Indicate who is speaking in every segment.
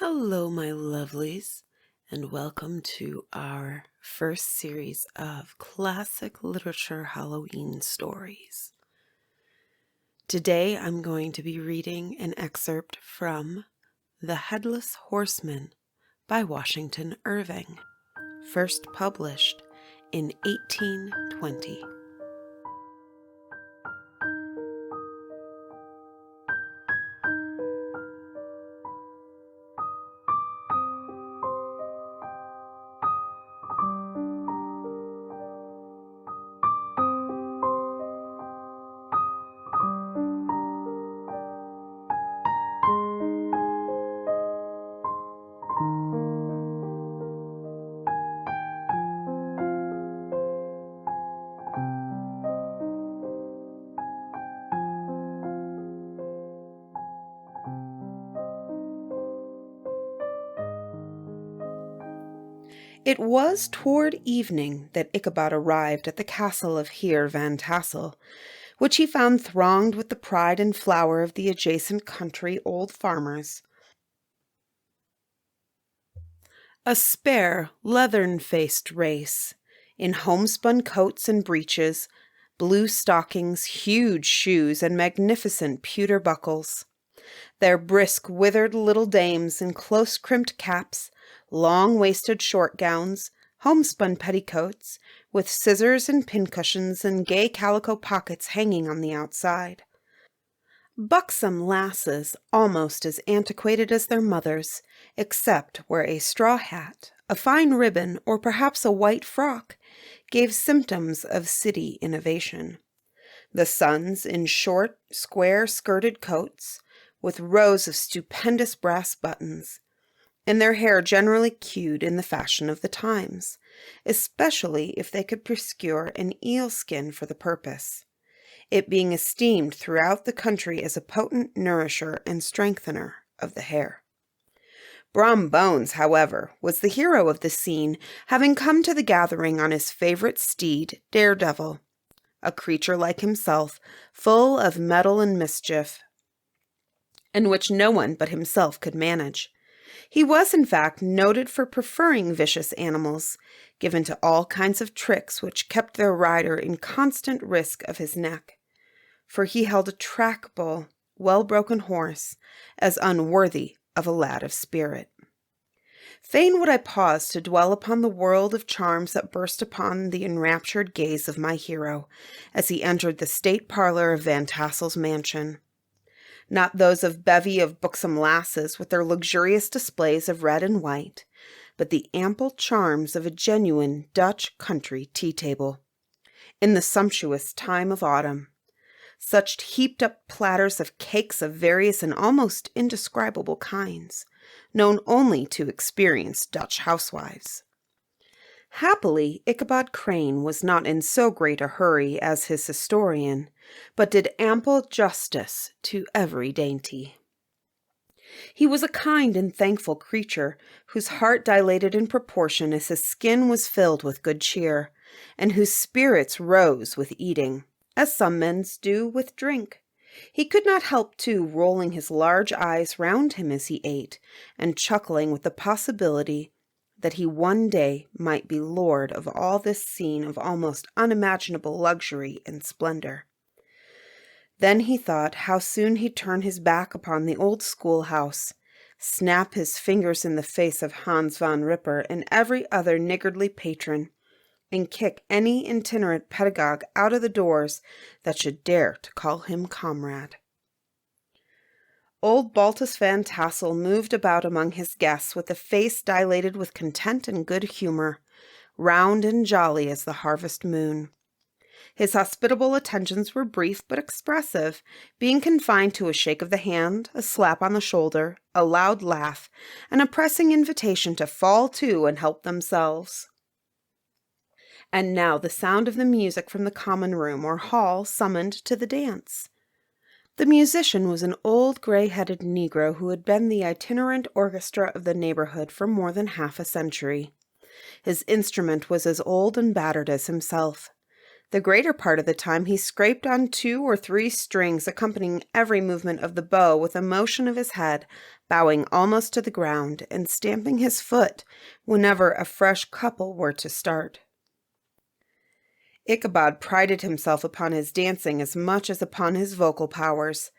Speaker 1: Hello, my lovelies, and welcome to our first series of classic literature Halloween stories. Today I'm going to be reading an excerpt from The Headless Horseman by Washington Irving, first published in 1820. It was toward evening that Ichabod arrived at the castle of Heer Van Tassel, which he found thronged with the pride and flower of the adjacent country old farmers. A spare, leathern-faced race, in homespun coats and breeches, blue stockings, huge shoes, and magnificent pewter buckles. Their brisk, withered little dames in close-crimped caps, long-waisted short gowns, homespun petticoats, with scissors and pincushions and gay calico pockets hanging on the outside. Buxom lasses, almost as antiquated as their mothers, except where a straw hat, a fine ribbon, or perhaps a white frock, gave symptoms of city innovation. The sons in short, square-skirted coats, with rows of stupendous brass buttons, and their hair generally queued in the fashion of the times, especially if they could procure an eel skin for the purpose, it being esteemed throughout the country as a potent nourisher and strengthener of the hair. Brom Bones, however, was the hero of the scene, having come to the gathering on his favorite steed, Daredevil, a creature like himself, full of mettle and mischief, and which no one but himself could manage. He was, in fact, noted for preferring vicious animals, given to all kinds of tricks which kept their rider in constant risk of his neck, for he held a trackable, well-broken horse as unworthy of a lad of spirit. Fain would I pause to dwell upon the world of charms that burst upon the enraptured gaze of my hero as he entered the state parlor of Van Tassel's mansion. Not those of bevy of buxom lasses with their luxurious displays of red and white, but the ample charms of a genuine Dutch country tea-table, in the sumptuous time of autumn. Such heaped-up platters of cakes of various and almost indescribable kinds, known only to experienced Dutch housewives. Happily, Ichabod Crane was not in so great a hurry as his historian, but did ample justice to every dainty. He was a kind and thankful creature, whose heart dilated in proportion as his skin was filled with good cheer, and whose spirits rose with eating, as some men's do with drink. He could not help, too, rolling his large eyes round him as he ate, and chuckling with the possibility that he one day might be lord of all this scene of almost unimaginable luxury and splendor. Then he thought how soon he'd turn his back upon the old schoolhouse, snap his fingers in the face of Hans van Ripper and every other niggardly patron, and kick any itinerant pedagogue out of the doors that should dare to call him comrade. Old Baltus Van Tassel moved about among his guests with a face dilated with content and good humor, round and jolly as the harvest moon. His hospitable attentions were brief but expressive, being confined to a shake of the hand, a slap on the shoulder, a loud laugh, and a pressing invitation to fall to and help themselves. And now the sound of the music from the common room or hall summoned to the dance. The musician was an old gray-headed Negro who had been the itinerant orchestra of the neighborhood for more than half a century. His instrument was as old and battered as himself. The greater part of the time he scraped on 2 or 3 strings, accompanying every movement of the bow with a motion of his head, bowing almost to the ground, and stamping his foot whenever a fresh couple were to start. Ichabod prided himself upon his dancing as much as upon his vocal powers.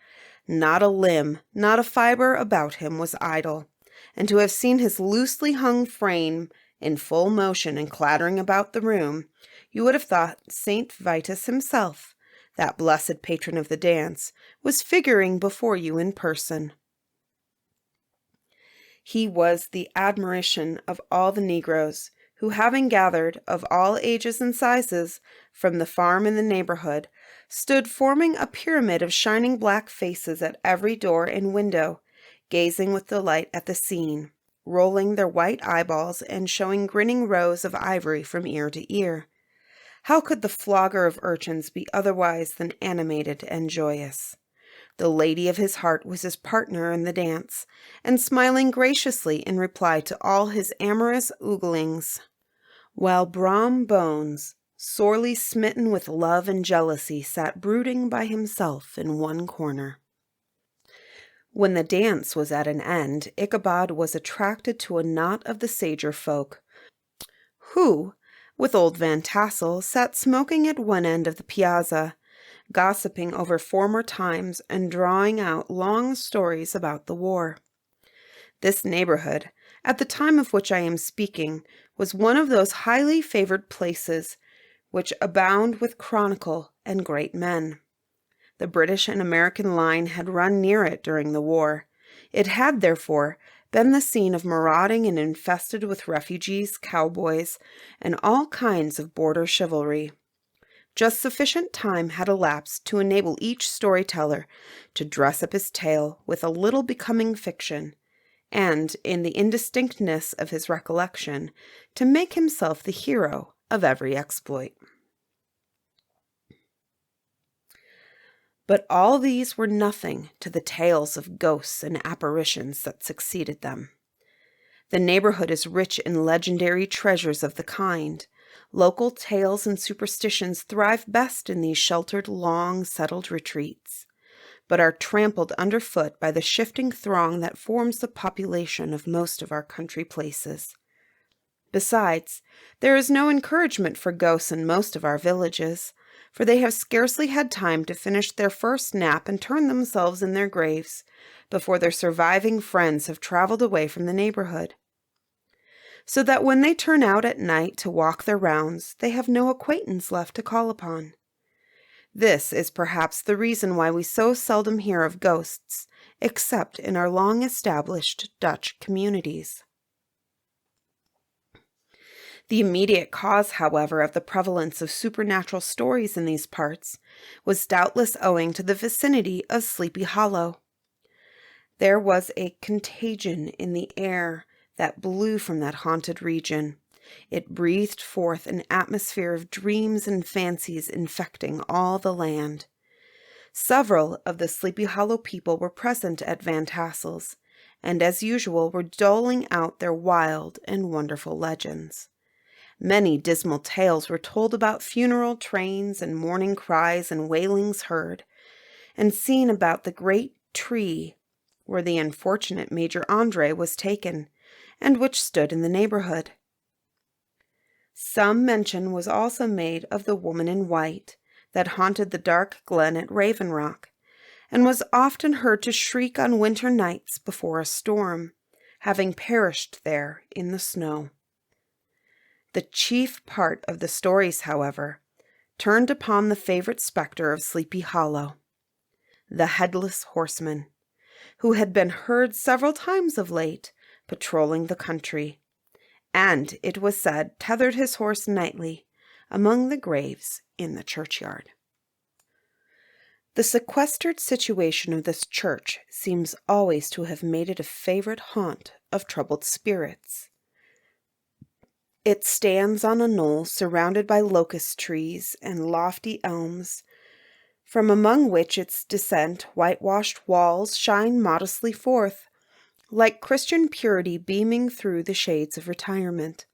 Speaker 1: Not a limb, not a fiber about him was idle, and to have seen his loosely hung frame in full motion and clattering about the room, you would have thought St. Vitus himself, that blessed patron of the dance, was figuring before you in person. He was the admiration of all the negroes, who, having gathered, of all ages and sizes, from the farm in the neighborhood, stood forming a pyramid of shining black faces at every door and window, gazing with delight at the scene, rolling their white eyeballs and showing grinning rows of ivory from ear to ear. How could the flogger of urchins be otherwise than animated and joyous? The lady of his heart was his partner in the dance, and smiling graciously in reply to all his amorous ooglings, while Brom Bones, sorely smitten with love and jealousy, sat brooding by himself in one corner. When the dance was at an end, Ichabod was attracted to a knot of the sager folk, who, with old Van Tassel, sat smoking at one end of the piazza, gossiping over former times and drawing out long stories about the war. This neighborhood, at the time of which I am speaking, was one of those highly favored places which abound with chronicle and great men. The British and American line had run near it during the war. It had, therefore, been the scene of marauding and infested with refugees, cowboys, and all kinds of border chivalry. Just sufficient time had elapsed to enable each storyteller to dress up his tale with a little becoming fiction, and, in the indistinctness of his recollection, to make himself the hero of every exploit. But all these were nothing to the tales of ghosts and apparitions that succeeded them. The neighborhood is rich in legendary treasures of the kind. Local tales and superstitions thrive best in these sheltered, long-settled retreats, but are trampled underfoot by the shifting throng that forms the population of most of our country places. Besides, there is no encouragement for ghosts in most of our villages, for they have scarcely had time to finish their first nap and turn themselves in their graves before their surviving friends have traveled away from the neighborhood, so that when they turn out at night to walk their rounds, they have no acquaintance left to call upon. This is perhaps the reason why we so seldom hear of ghosts, except in our long-established Dutch communities. The immediate cause, however, of the prevalence of supernatural stories in these parts was doubtless owing to the vicinity of Sleepy Hollow. There was a contagion in the air that blew from that haunted region. It breathed forth an atmosphere of dreams and fancies infecting all the land. Several of the Sleepy Hollow people were present at Van Tassel's, and as usual were doling out their wild and wonderful legends. Many dismal tales were told about funeral trains and mourning cries and wailings heard, and seen about the great tree where the unfortunate Major Andre was taken, and which stood in the neighborhood. Some mention was also made of the woman in white that haunted the dark glen at Raven Rock, and was often heard to shriek on winter nights before a storm, having perished there in the snow. The chief part of the stories, however, turned upon the favorite specter of Sleepy Hollow, the Headless Horseman, who had been heard several times of late patrolling the country, and, it was said, tethered his horse nightly among the graves in the churchyard. The sequestered situation of this church seems always to have made it a favorite haunt of troubled spirits. It stands on a knoll surrounded by locust trees and lofty elms, from among which its decent, whitewashed walls shine modestly forth, like Christian purity beaming through the shades of retirement.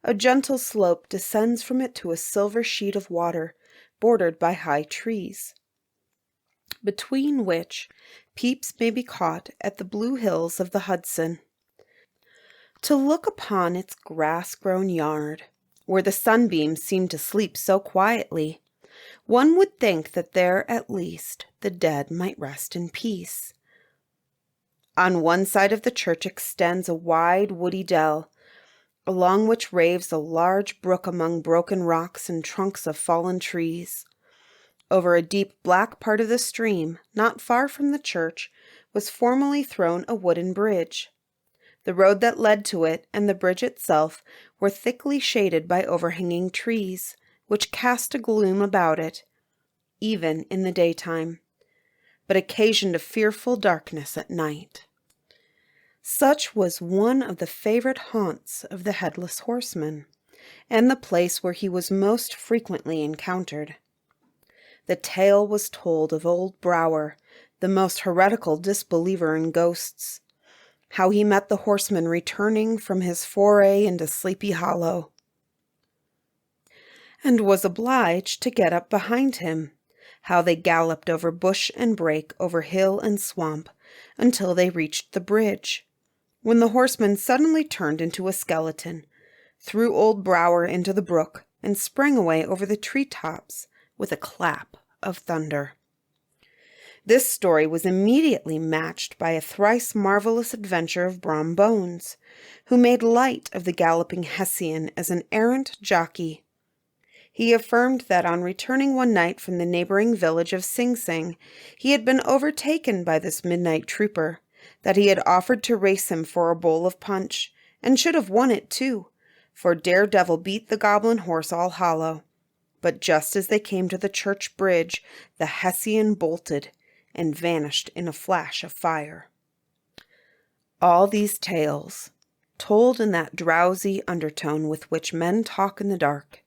Speaker 1: A gentle slope descends from it to a silver sheet of water, bordered by high trees, between which peeps may be caught at the blue hills of the Hudson. To look upon its grass-grown yard, where the sunbeams seemed to sleep so quietly, one would think that there at least the dead might rest in peace. On one side of the church extends a wide woody dell, along which raves a large brook among broken rocks and trunks of fallen trees. Over a deep black part of the stream, not far from the church, was formerly thrown a wooden bridge. The road that led to it and the bridge itself were thickly shaded by overhanging trees, which cast a gloom about it, even in the daytime, but occasioned a fearful darkness at night. Such was one of the favorite haunts of the Headless Horseman, and the place where he was most frequently encountered. The tale was told of old Brower, the most heretical disbeliever in ghosts, how he met the horseman returning from his foray into Sleepy Hollow, and was obliged to get up behind him, how they galloped over bush and brake, over hill and swamp, until they reached the bridge, when the horseman suddenly turned into a skeleton, threw old Brower into the brook, and sprang away over the tree-tops with a clap of thunder. This story was immediately matched by a thrice marvelous adventure of Brom Bones, who made light of the galloping Hessian as an errant jockey. He affirmed that on returning one night from the neighboring village of Sing Sing, he had been overtaken by this midnight trooper, that he had offered to race him for a bowl of punch, and should have won it too, for Daredevil beat the goblin horse all hollow. But just as they came to the church bridge, the Hessian bolted and vanished in a flash of fire. All these tales, told in that drowsy undertone with which men talk in the dark,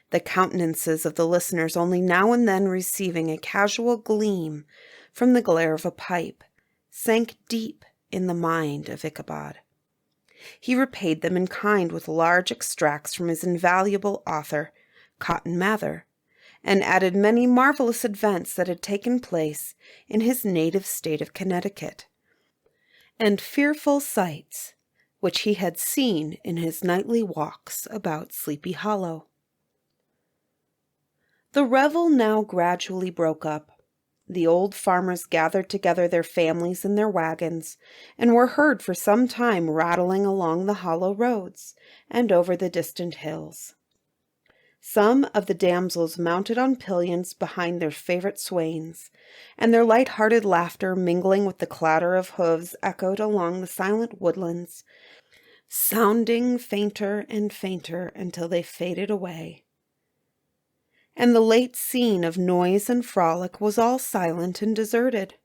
Speaker 1: the countenances of the listeners only now and then receiving a casual gleam from the glare of a pipe, sank deep in the mind of Ichabod. He repaid them in kind with large extracts from his invaluable author, Cotton Mather, and added many marvelous events that had taken place in his native state of Connecticut, and fearful sights which he had seen in his nightly walks about Sleepy Hollow. The revel now gradually broke up. The old farmers gathered together their families in their wagons, and were heard for some time rattling along the hollow roads and over the distant hills. Some of the damsels mounted on pillions behind their favorite swains, and their light-hearted laughter mingling with the clatter of hoofs echoed along the silent woodlands, sounding fainter and fainter until they faded away. And the late scene of noise and frolic was all silent and deserted.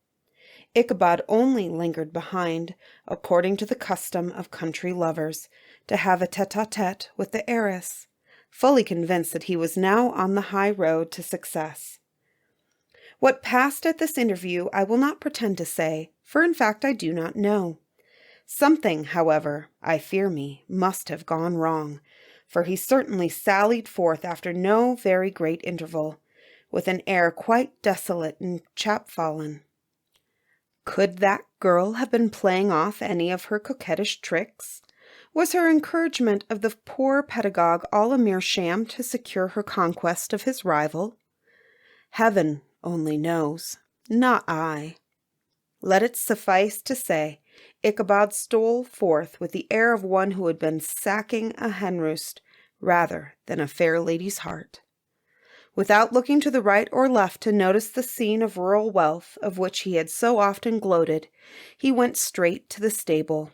Speaker 1: Ichabod only lingered behind, according to the custom of country lovers, to have a tete-a-tete with the heiress, fully convinced that he was now on the high road to success. What passed at this interview I will not pretend to say, for in fact I do not know. Something, however, I fear me, must have gone wrong, for he certainly sallied forth after no very great interval, with an air quite desolate and chapfallen. Could that girl have been playing off any of her coquettish tricks? Was her encouragement of the poor pedagogue all a mere sham to secure her conquest of his rival? Heaven only knows, not I. Let it suffice to say, Ichabod stole forth with the air of one who had been sacking a hen-roost rather than a fair lady's heart. Without looking to the right or left to notice the scene of rural wealth of which he had so often gloated, he went straight to the stable,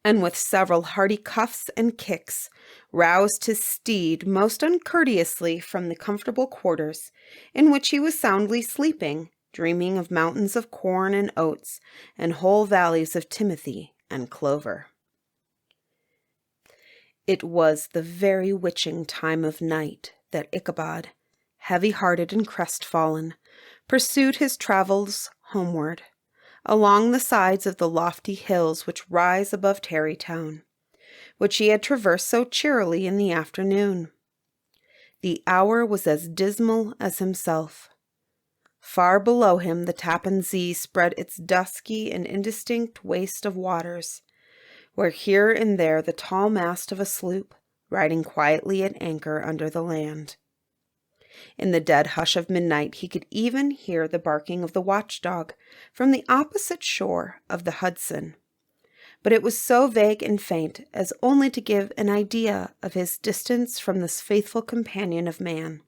Speaker 1: and with several hearty cuffs and kicks, roused his steed most uncourteously from the comfortable quarters in which he was soundly sleeping, dreaming of mountains of corn and oats, and whole valleys of timothy and clover. It was the very witching time of night that Ichabod, heavy-hearted and crestfallen, pursued his travels homeward, along the sides of the lofty hills which rise above Tarrytown, which he had traversed so cheerily in the afternoon. The hour was as dismal as himself. Far below him the Tappan Zee spread its dusky and indistinct waste of waters, where here and there the tall mast of a sloop, riding quietly at anchor under the land. In the dead hush of midnight he could even hear the barking of the watchdog from the opposite shore of the Hudson, but it was so vague and faint as only to give an idea of his distance from this faithful companion of man.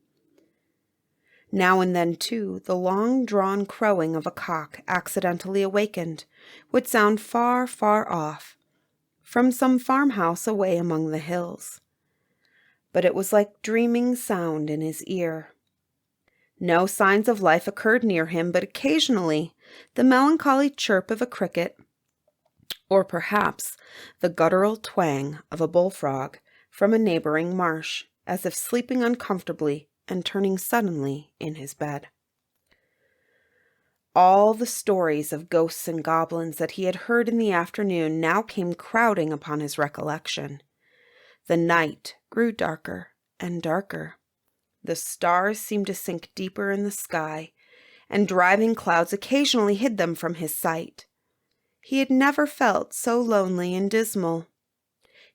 Speaker 1: Now and then, too, the long-drawn crowing of a cock, accidentally awakened, would sound far, far off, from some farmhouse away among the hills. But it was like dreaming sound in his ear. No signs of life occurred near him, but occasionally the melancholy chirp of a cricket, or perhaps the guttural twang of a bullfrog from a neighboring marsh, as if sleeping uncomfortably and turning suddenly in his bed. All the stories of ghosts and goblins that he had heard in the afternoon now came crowding upon his recollection. The night grew darker and darker. The stars seemed to sink deeper in the sky, and driving clouds occasionally hid them from his sight. He had never felt so lonely and dismal.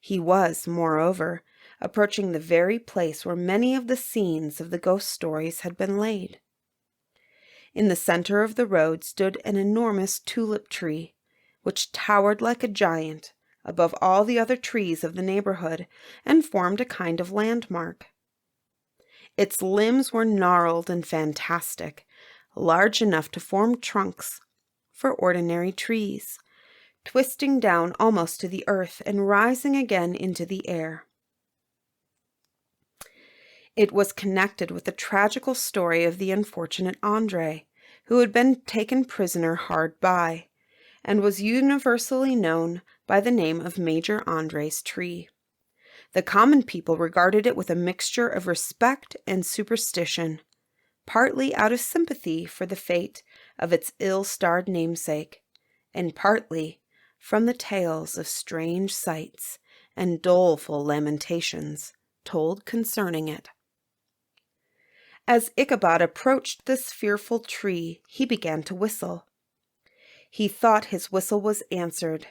Speaker 1: He was, moreover, approaching the very place where many of the scenes of the ghost stories had been laid. In the center of the road stood an enormous tulip tree, which towered like a giant above all the other trees of the neighborhood and formed a kind of landmark. Its limbs were gnarled and fantastic, large enough to form trunks for ordinary trees, twisting down almost to the earth and rising again into the air. It was connected with the tragical story of the unfortunate André, who had been taken prisoner hard by, and was universally known by the name of Major André's tree. The common people regarded it with a mixture of respect and superstition, partly out of sympathy for the fate of its ill-starred namesake, and partly from the tales of strange sights and doleful lamentations told concerning it. As Ichabod approached this fearful tree, he began to whistle. He thought his whistle was answered,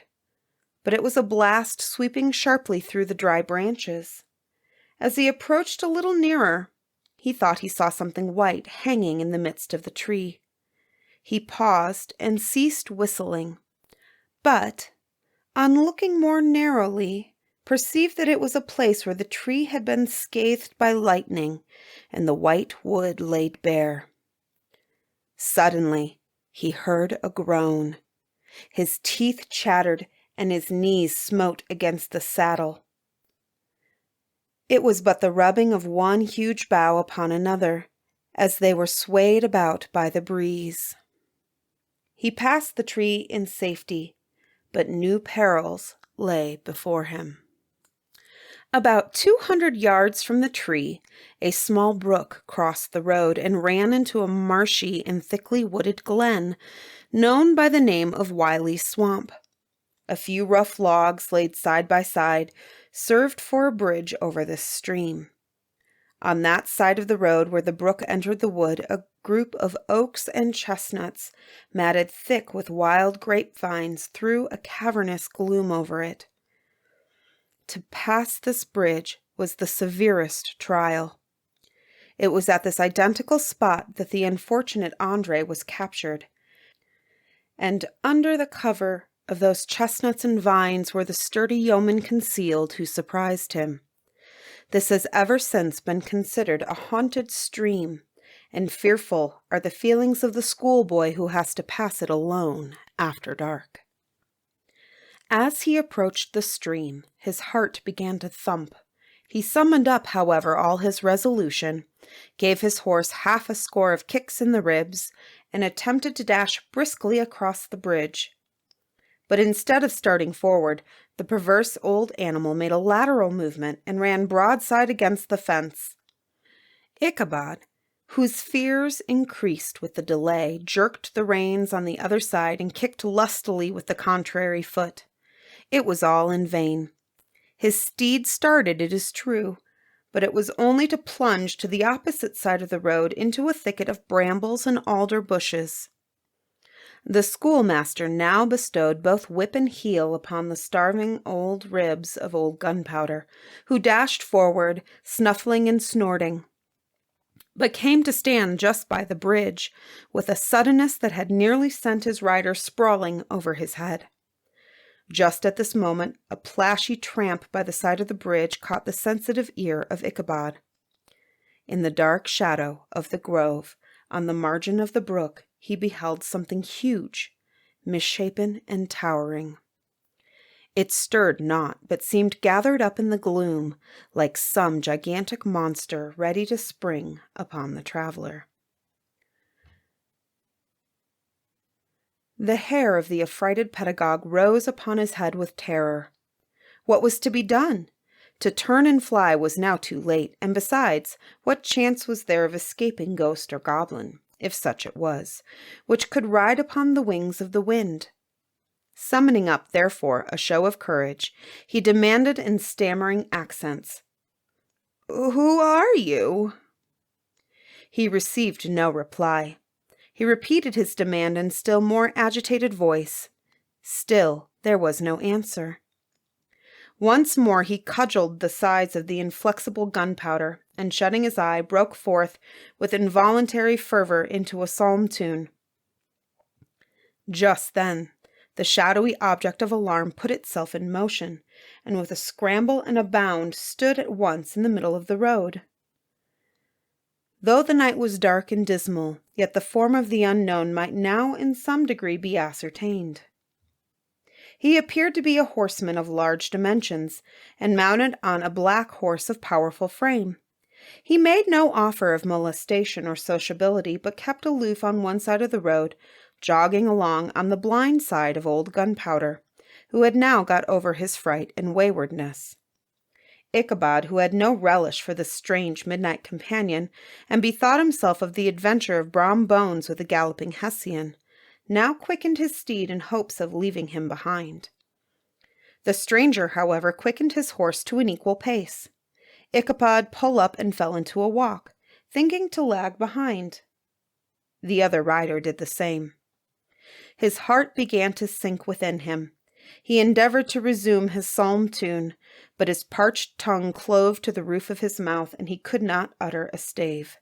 Speaker 1: but it was a blast sweeping sharply through the dry branches. As he approached a little nearer, he thought he saw something white hanging in the midst of the tree. He paused and ceased whistling, but, on looking more narrowly, perceived that it was a place where the tree had been scathed by lightning and the white wood laid bare. Suddenly, he heard a groan. His teeth chattered and his knees smote against the saddle. It was but the rubbing of one huge bough upon another, as they were swayed about by the breeze. He passed the tree in safety, but new perils lay before him. About 200 yards from the tree, a small brook crossed the road and ran into a marshy and thickly wooded glen, known by the name of Wiley's Swamp. A few rough logs laid side by side served for a bridge over this stream. On that side of the road where the brook entered the wood, a group of oaks and chestnuts, matted thick with wild grapevines, threw a cavernous gloom over it. To pass this bridge was the severest trial. It was at this identical spot that the unfortunate André was captured, and under the cover of those chestnuts and vines were the sturdy yeomen concealed who surprised him. This has ever since been considered a haunted stream, and fearful are the feelings of the schoolboy who has to pass it alone after dark. As he approached the stream, his heart began to thump. He summoned up, however, all his resolution, gave his horse half a score of kicks in the ribs, and attempted to dash briskly across the bridge. But instead of starting forward, the perverse old animal made a lateral movement and ran broadside against the fence. Ichabod, whose fears increased with the delay, jerked the reins on the other side and kicked lustily with the contrary foot. It was all in vain. His steed started, it is true, but it was only to plunge to the opposite side of the road into a thicket of brambles and alder bushes. The schoolmaster now bestowed both whip and heel upon the starving old ribs of old Gunpowder, who dashed forward, snuffling and snorting, but came to stand just by the bridge, with a suddenness that had nearly sent his rider sprawling over his head. Just at this moment, a plashy tramp by the side of the bridge caught the sensitive ear of Ichabod. In the dark shadow of the grove, on the margin of the brook, he beheld something huge, misshapen and towering. It stirred not, but seemed gathered up in the gloom, like some gigantic monster ready to spring upon the traveler. The hair of the affrighted pedagogue rose upon his head with terror. What was to be done? To turn and fly was now too late, and besides, what chance was there of escaping ghost or goblin, if such it was, which could ride upon the wings of the wind? Summoning up, therefore, a show of courage, he demanded in stammering accents, "Who are you?" He received no reply. He repeated his demand in still more agitated voice. Still there was no answer. Once more he cudgelled the sides of the inflexible Gunpowder, and shutting his eye, broke forth with involuntary fervor into a psalm tune. Just then the shadowy object of alarm put itself in motion, and with a scramble and a bound stood at once in the middle of the road. Though the night was dark and dismal, yet the form of the unknown might now in some degree be ascertained. He appeared to be a horseman of large dimensions, and mounted on a black horse of powerful frame. He made no offer of molestation or sociability, but kept aloof on one side of the road, jogging along on the blind side of old Gunpowder, who had now got over his fright and waywardness. Ichabod, who had no relish for this strange midnight companion, and bethought himself of the adventure of Brom Bones with the galloping Hessian, now quickened his steed in hopes of leaving him behind. The stranger, however, quickened his horse to an equal pace. Ichabod pulled up and fell into a walk, thinking to lag behind. The other rider did the same. His heart began to sink within him. He endeavored to resume his psalm tune, but his parched tongue clove to the roof of his mouth, and he could not utter a stave.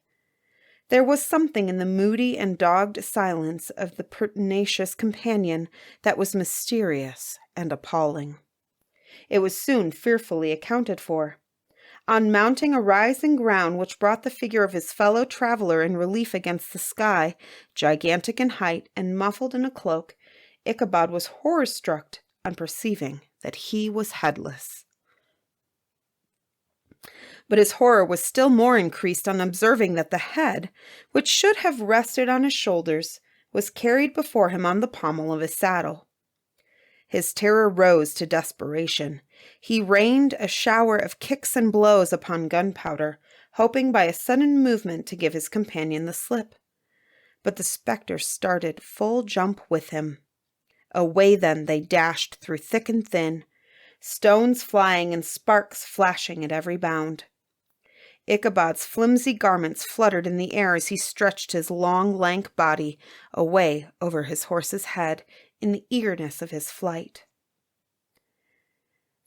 Speaker 1: There was something in the moody and dogged silence of the pertinacious companion that was mysterious and appalling. It was soon fearfully accounted for. On mounting a rising ground which brought the figure of his fellow traveler in relief against the sky, gigantic in height and muffled in a cloak, Ichabod was horror-struck on perceiving that he was headless. But his horror was still more increased on observing that the head, which should have rested on his shoulders, was carried before him on the pommel of his saddle. His terror rose to desperation. He rained a shower of kicks and blows upon Gunpowder, hoping by a sudden movement to give his companion the slip. But the spectre started full jump with him. Away then they dashed through thick and thin, stones flying and sparks flashing at every bound. Ichabod's flimsy garments fluttered in the air as he stretched his long, lank body away over his horse's head in the eagerness of his flight.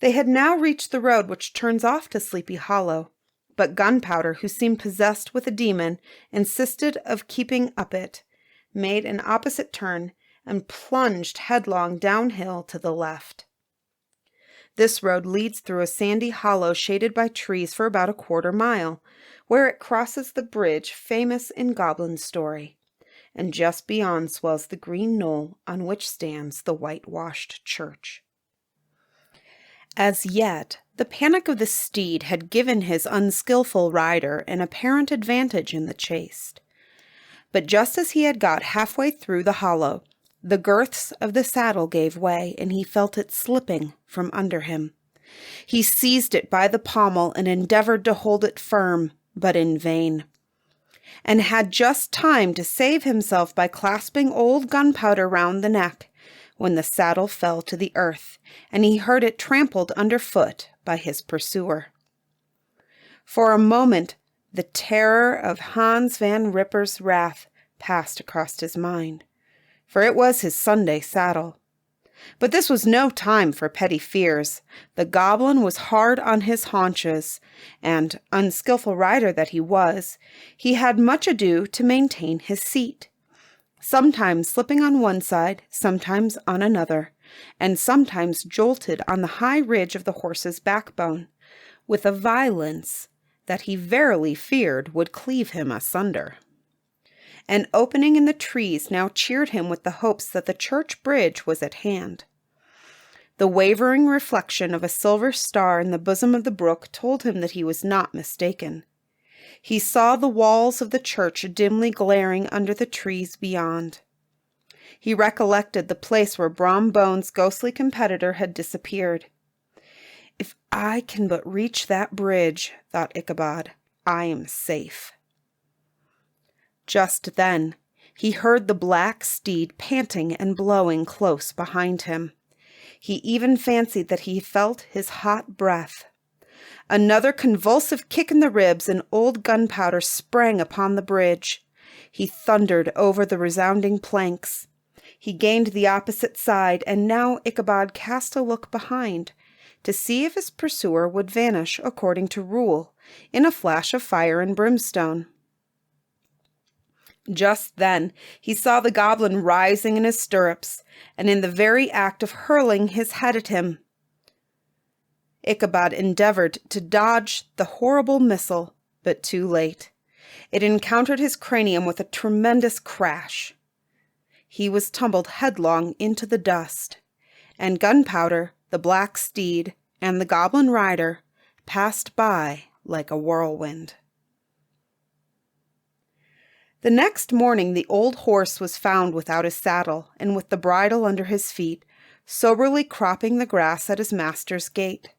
Speaker 1: They had now reached the road which turns off to Sleepy Hollow, but Gunpowder, who seemed possessed with a demon, insisted of keeping up it, made an opposite turn, and plunged headlong downhill to the left. This road leads through a sandy hollow shaded by trees for about a quarter-mile, where it crosses the bridge famous in goblin story, and just beyond swells the green knoll on which stands the whitewashed church. As yet, the panic of the steed had given his unskilful rider an apparent advantage in the chase. But just as he had got halfway through the hollow, the girths of the saddle gave way, and he felt it slipping from under him. He seized it by the pommel and endeavored to hold it firm, but in vain, and had just time to save himself by clasping old Gunpowder round the neck, when the saddle fell to the earth, and he heard it trampled underfoot by his pursuer. For a moment, the terror of Hans Van Ripper's wrath passed across his mind, for it was his Sunday saddle. But this was no time for petty fears. The goblin was hard on his haunches, and, unskilful rider that he was, he had much ado to maintain his seat, sometimes slipping on one side, sometimes on another, and sometimes jolted on the high ridge of the horse's backbone, with a violence that he verily feared would cleave him asunder. An opening in the trees now cheered him with the hopes that the church bridge was at hand. The wavering reflection of a silver star in the bosom of the brook told him that he was not mistaken. He saw the walls of the church dimly glaring under the trees beyond. He recollected the place where Brom Bones' ghostly competitor had disappeared. "If I can but reach that bridge," thought Ichabod, "I am safe." Just then, he heard the black steed panting and blowing close behind him. He even fancied that he felt his hot breath. Another convulsive kick in the ribs, and old Gunpowder sprang upon the bridge. He thundered over the resounding planks. He gained the opposite side, and now Ichabod cast a look behind, to see if his pursuer would vanish according to rule, in a flash of fire and brimstone. Just then he saw the goblin rising in his stirrups, and in the very act of hurling his head at him. Ichabod endeavored to dodge the horrible missile, but too late. It encountered his cranium with a tremendous crash. He was tumbled headlong into the dust, and Gunpowder, the black steed, and the goblin rider passed by like a whirlwind. The next morning the old horse was found without his saddle, and with the bridle under his feet, soberly cropping the grass at his master's gate.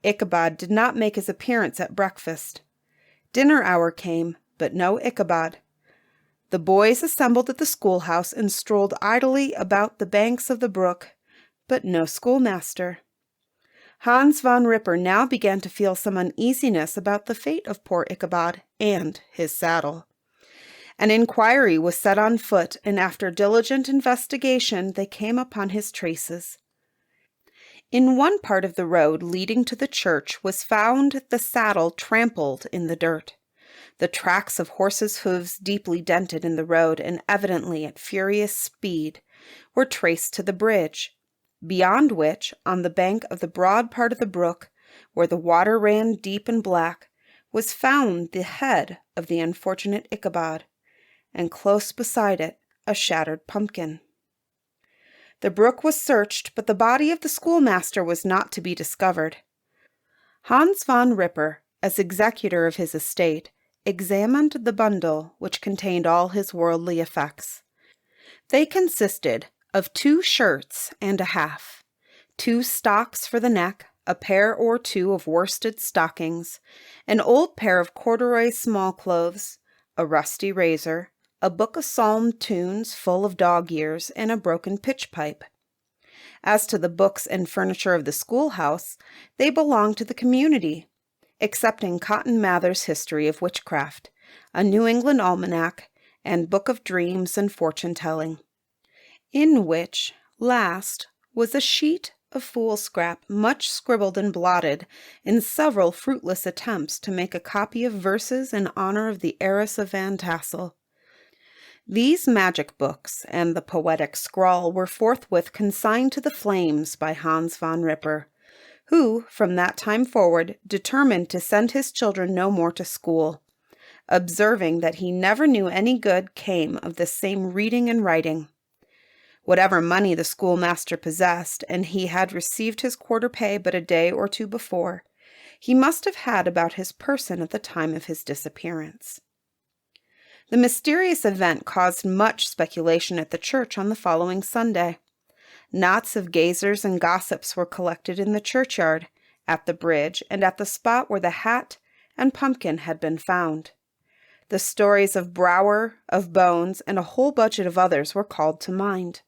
Speaker 1: Ichabod did not make his appearance at breakfast. Dinner hour came, but no Ichabod. The boys assembled at the schoolhouse and strolled idly about the banks of the brook, but no schoolmaster. Hans Van Ripper now began to feel some uneasiness about the fate of poor Ichabod and his saddle. An inquiry was set on foot, and after diligent investigation they came upon his traces. In one part of the road leading to the church was found the saddle trampled in the dirt. The tracks of horses' hooves, deeply dented in the road and evidently at furious speed, were traced to the bridge, beyond which, on the bank of the broad part of the brook, where the water ran deep and black, was found the head of the unfortunate Ichabod, and close beside it a shattered pumpkin. The brook was searched, but the body of the schoolmaster was not to be discovered. Hans Van Ripper, as executor of his estate, examined the bundle which contained all his worldly effects. They consisted of 2 shirts and a half, 2 stocks for the neck, a pair or 2 of worsted stockings, an old pair of corduroy small-clothes, a rusty razor, a book of psalm tunes full of dog-ears, and a broken pitch-pipe. As to the books and furniture of the schoolhouse, they belonged to the community, excepting Cotton Mather's History of Witchcraft, a New England Almanac, and Book of Dreams and Fortune-Telling, in which last was a sheet of foolscap much scribbled and blotted in several fruitless attempts to make a copy of verses in honor of the heiress of Van Tassel. These magic books and the poetic scrawl were forthwith consigned to the flames by Hans Van Ripper, who, from that time forward, determined to send his children no more to school, observing that he never knew any good came of the same reading and writing. Whatever money the schoolmaster possessed, and he had received his quarter pay but a day or 2 before, he must have had about his person at the time of his disappearance. The mysterious event caused much speculation at the church on the following Sunday. Knots of gazers and gossips were collected in the churchyard, at the bridge, and at the spot where the hat and pumpkin had been found. The stories of Brower, of Bones, and a whole budget of others were called to mind,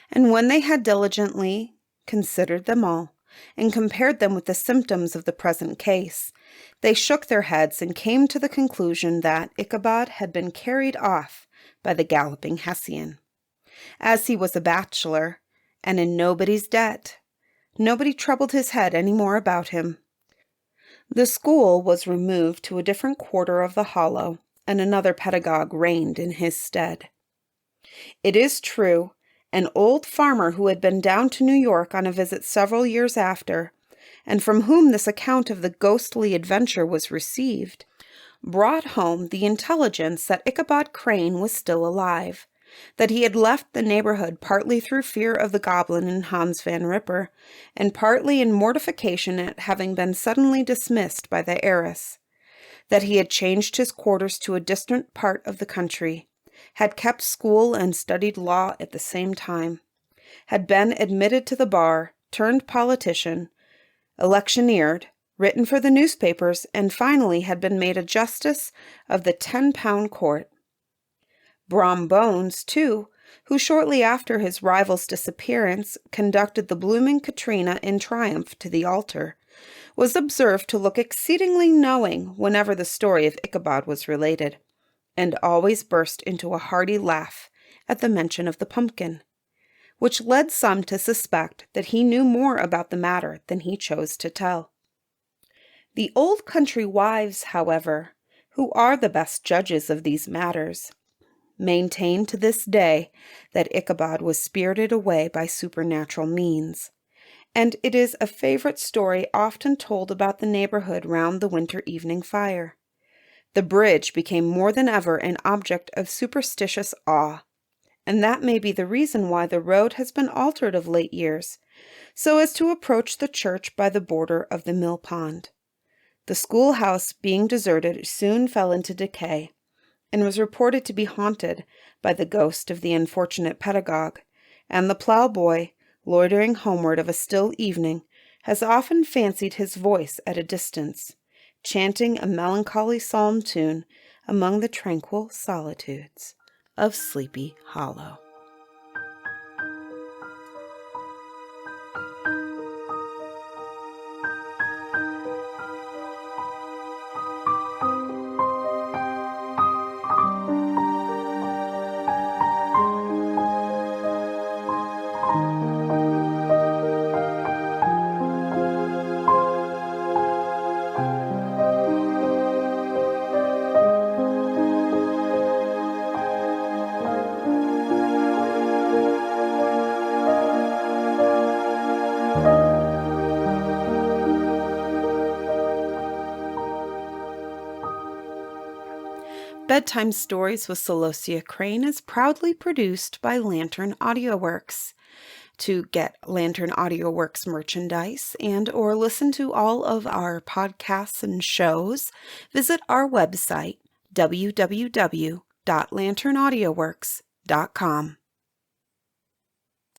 Speaker 1: and when they had diligently considered them all, and compared them with the symptoms of the present case, they shook their heads and came to the conclusion that Ichabod had been carried off by the galloping Hessian. As he was a bachelor, and in nobody's debt, nobody troubled his head any more about him. The school was removed to a different quarter of the hollow, and another pedagogue reigned in his stead. It is true, an old farmer who had been down to New York on a visit several years after, and from whom this account of the ghostly adventure was received, brought home the intelligence that Ichabod Crane was still alive, that he had left the neighborhood partly through fear of the goblin and Hans Van Ripper, and partly in mortification at having been suddenly dismissed by the heiress, that he had changed his quarters to a distant part of the country, had kept school and studied law at the same time, had been admitted to the bar, turned politician, electioneered, written for the newspapers, and finally had been made a justice of the 10-pound court. Brom Bones, too, who shortly after his rival's disappearance conducted the blooming Katrina in triumph to the altar, was observed to look exceedingly knowing whenever the story of Ichabod was related, and always burst into a hearty laugh at the mention of the pumpkin, which led some to suspect that he knew more about the matter than he chose to tell. The old country wives, however, who are the best judges of these matters, maintain to this day that Ichabod was spirited away by supernatural means, and it is a favorite story often told about the neighborhood round the winter evening fire. The bridge became more than ever an object of superstitious awe, and that may be the reason why the road has been altered of late years, so as to approach the church by the border of the mill pond. The schoolhouse, being deserted, soon fell into decay, and was reported to be haunted by the ghost of the unfortunate pedagogue, and the ploughboy, loitering homeward of a still evening, has often fancied his voice at a distance, chanting a melancholy psalm tune among the tranquil solitudes of Sleepy Hollow. Bedtime Stories with Celosia Crane is proudly produced by Lantern Audioworks. To get Lantern Audioworks merchandise and or listen to all of our podcasts and shows, visit our website, www.lanternaudioworks.com.